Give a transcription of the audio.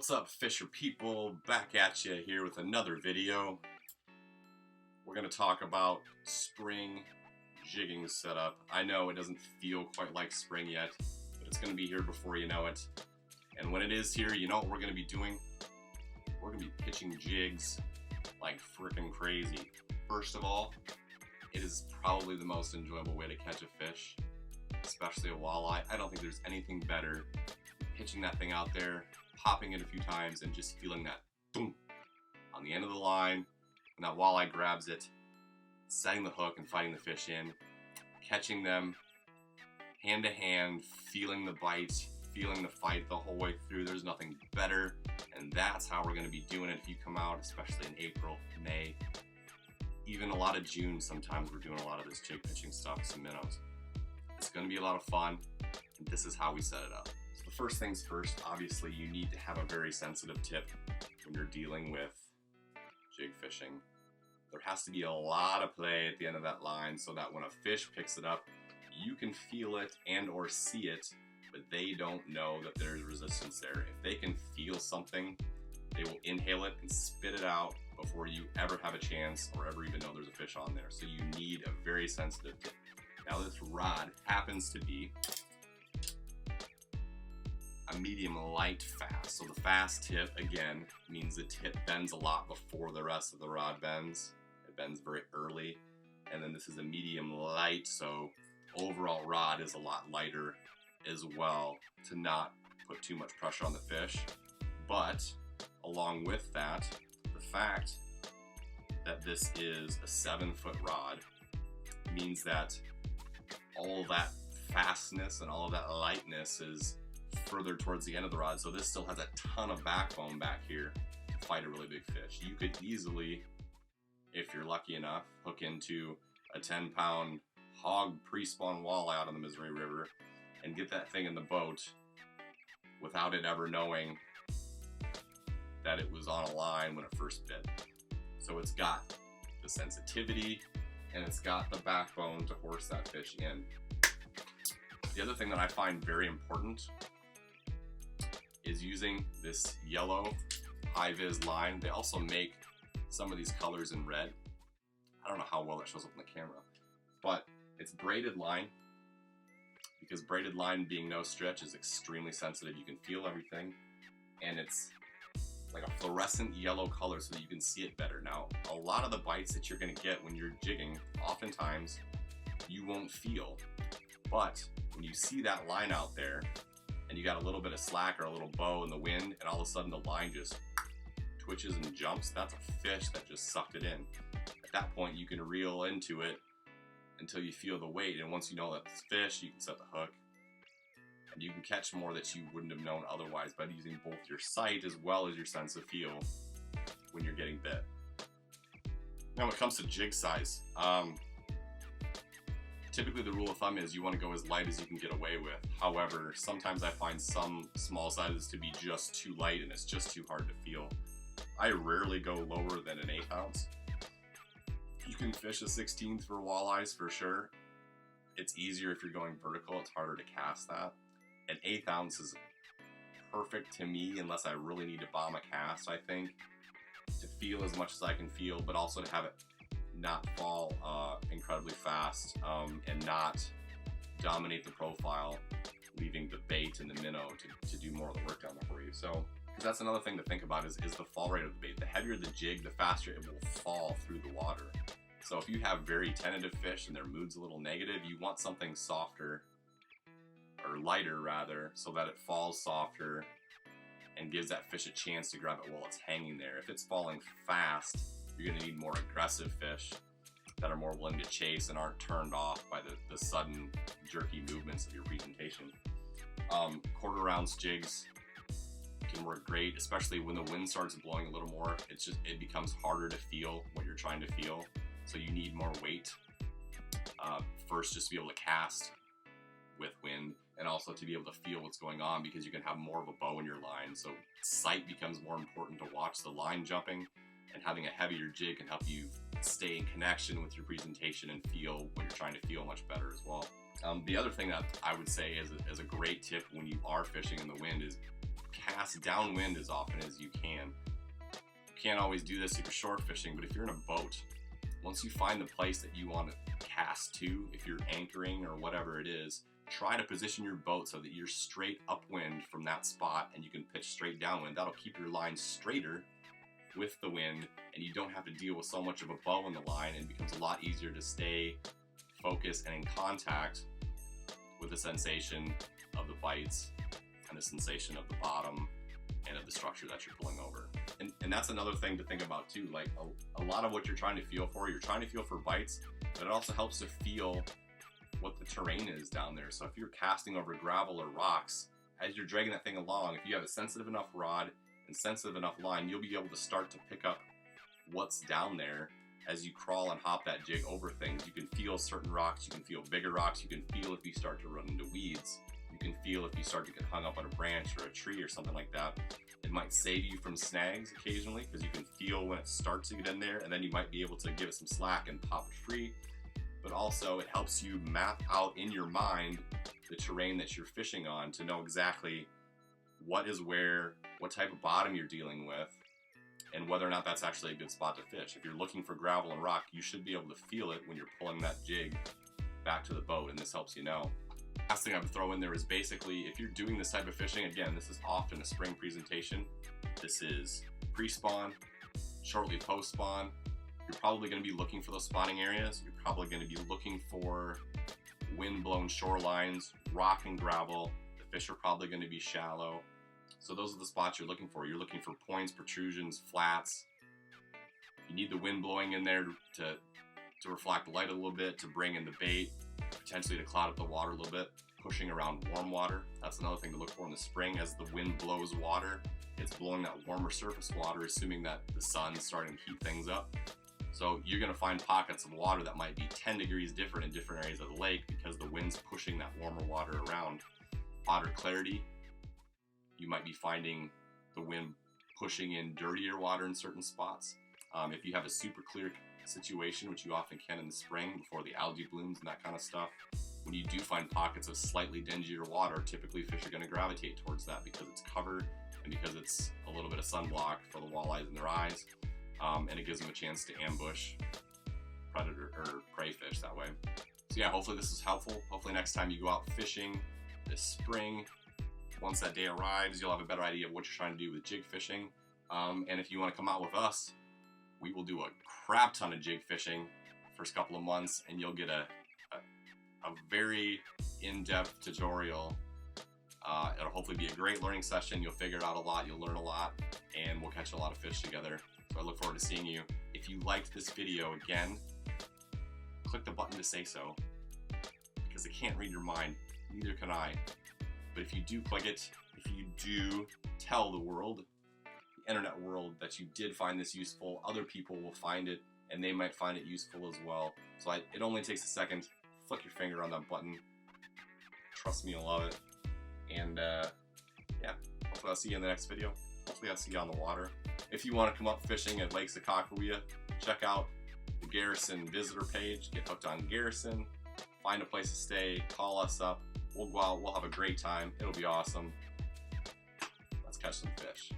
What's up, fisher people? Back at you here with another video. We're going to talk about spring jigging setup. I know it doesn't feel quite like spring yet, but it's going to be here before you know it. And when it is here, you know what we're going to be doing? We're going to be pitching jigs like freaking crazy. First of all, it is probably the most enjoyable way to catch a fish, especially a walleye. I don't think there's anything better than pitching that thing out there, popping it a few times, and just feeling that boom on the end of the line when that walleye grabs it, setting the hook and fighting the fish in, catching them hand to hand, feeling the bite, feeling the fight the whole way through. There's nothing better, and that's how we're going to be doing it if you come out, especially in April, May, even a lot of June. Sometimes we're doing a lot of this jig pitching stuff with some minnows. It's going to be a lot of fun, and this is how we set it up. So the first things first, obviously you need to have a very sensitive tip when you're dealing with jig fishing. There has to be a lot of play at the end of that line so that when a fish picks it up, you can feel it and or see it, but they don't know that there's resistance there. If they can feel something, they will inhale it and spit it out before you ever have a chance or ever even know there's a fish on there. So you need a very sensitive tip. Now this rod happens to be a medium light fast. So the fast tip, again, means the tip bends a lot before the rest of the rod bends. It bends very early. And then this is a medium light, so overall rod is a lot lighter as well to not put too much pressure on the fish. But along with that, the fact that this is a 7-foot rod means that all of that fastness and all of that lightness is further towards the end of the rod, so this still has a ton of backbone back here to fight a really big fish. You could easily, if you're lucky enough, hook into a 10-pound hog pre-spawn walleye out on the Missouri River and get that thing in the boat without it ever knowing that it was on a line when it first bit. So it's got the sensitivity and it's got the backbone to horse that fish in. The other thing that I find very important is using this yellow high-vis line. They also make some of these colors in red. I don't know how well that shows up on the camera, but it's braided line, because braided line, being no stretch, is extremely sensitive. You can feel everything, and it's like a fluorescent yellow color so that you can see it better. Now, a lot of the bites that you're going to get when you're jigging, oftentimes you won't feel, but when you see that line out there and you got a little bit of slack or a little bow in the wind and all of a sudden the line just twitches and jumps, that's a fish that just sucked it in. At that point you can reel into it until you feel the weight, and once you know that it's fish, you can set the hook and you can catch more that you wouldn't have known otherwise by using both your sight as well as your sense of feel when you're getting bit. Now when it comes to jig size, typically the rule of thumb is you want to go as light as you can get away with. However, sometimes I find some small sizes to be just too light and it's just too hard to feel. I rarely go lower than an 1/8 ounce. You can fish a 16th for walleyes for sure. It's easier if you're going vertical, it's harder to cast that. An 1/8 ounce is perfect to me unless I really need to bomb a cast, I think, to feel as much as I can feel, but also to have it not fall incredibly fast and not dominate the profile, leaving the bait and the minnow to do more of the work down there for you. So, because that's another thing to think about is the fall rate of the bait. The heavier the jig, the faster it will fall through the water. So if you have very tentative fish and their mood's a little negative, you want something softer, or lighter rather, so that it falls softer and gives that fish a chance to grab it while it's hanging there. If it's falling fast, you're going to need more aggressive fish that are more willing to chase and aren't turned off by the sudden jerky movements of your presentation. 1/4 ounce jigs can work great, especially when the wind starts blowing a little more. It becomes harder to feel what you're trying to feel, so you need more weight. First, just to be able to cast with wind, and also to be able to feel what's going on, because you can have more of a bow in your line. So sight becomes more important to watch the line jumping, and having a heavier jig can help you stay in connection with your presentation and feel what you're trying to feel much better as well. The other thing that I would say is a great tip when you are fishing in the wind is cast downwind as often as you can. You can't always do this if you're short fishing, but if you're in a boat, once you find the place that you want to cast to, if you're anchoring or whatever it is, try to position your boat so that you're straight upwind from that spot and you can pitch straight downwind. That'll keep your line straighter with the wind, and you don't have to deal with so much of a bow in the line, and it becomes a lot easier to stay focused and in contact with the sensation of the bites and the sensation of the bottom and of the structure that you're pulling over. And that's another thing to think about too. Like a lot of what you're trying to feel for, you're trying to feel for bites, but it also helps to feel what the terrain is down there. So if you're casting over gravel or rocks, as you're dragging that thing along, if you have a sensitive enough rod and sensitive enough line, you'll be able to start to pick up what's down there as you crawl and hop that jig over things. You can feel certain rocks, you can feel bigger rocks, you can feel if you start to run into weeds, you can feel if you start to get hung up on a branch or a tree or something like that. It might save you from snags occasionally because you can feel when it starts to get in there, and then you might be able to give it some slack and pop it free. But also it helps you map out in your mind the terrain that you're fishing on to know exactly what is where, what type of bottom you're dealing with, and whether or not that's actually a good spot to fish. If you're looking for gravel and rock, you should be able to feel it when you're pulling that jig back to the boat, and this helps you know. Last thing I would throw in there is basically, if you're doing this type of fishing, again, this is often a spring presentation. This is pre-spawn, shortly post-spawn. You're probably going to be looking for those spawning areas. You're probably going to be looking for wind-blown shorelines, rock and gravel. The fish are probably going to be shallow. So those are the spots you're looking for. You're looking for points, protrusions, flats. You need the wind blowing in there to reflect light a little bit, to bring in the bait, potentially to cloud up the water a little bit, pushing around warm water. That's another thing to look for in the spring. As the wind blows water, it's blowing that warmer surface water, assuming that the sun's starting to heat things up. So you're going to find pockets of water that might be 10 degrees different in different areas of the lake because the wind's pushing that warmer water around. Otter clarity, you might be finding the wind pushing in dirtier water in certain spots. If you have a super clear situation, which you often can in the spring before the algae blooms and that kind of stuff, when you do find pockets of slightly dingier water, typically fish are going to gravitate towards that because it's covered and because it's a little bit of sunblock for the walleyes in their eyes, and it gives them a chance to ambush predator or prey fish that way. So yeah, hopefully this is helpful. Hopefully next time you go out fishing this spring, once that day arrives, you'll have a better idea of what you're trying to do with jig fishing. And if you want to come out with us, we will do a crap ton of jig fishing first couple of months, and you'll get a very in-depth tutorial. It'll hopefully be a great learning session. You'll figure it out a lot, you'll learn a lot, and we'll catch a lot of fish together. So I look forward to seeing you. If you liked this video, again, click the button to say so, because I can't read your mind, neither can I. But if you do click it, if you do tell the world, the internet world, that you did find this useful, other people will find it and they might find it useful as well. So it only takes a second. Flick your finger on that button. Trust me, you'll love it. And yeah, hopefully I'll see you in the next video. Hopefully I'll see you on the water. If you want to come up fishing at Lake Sakakawea, check out the Garrison visitor page. Get hooked on Garrison. Find a place to stay. Call us up. We'll go out. We'll have a great time. It'll be awesome. Let's catch some fish.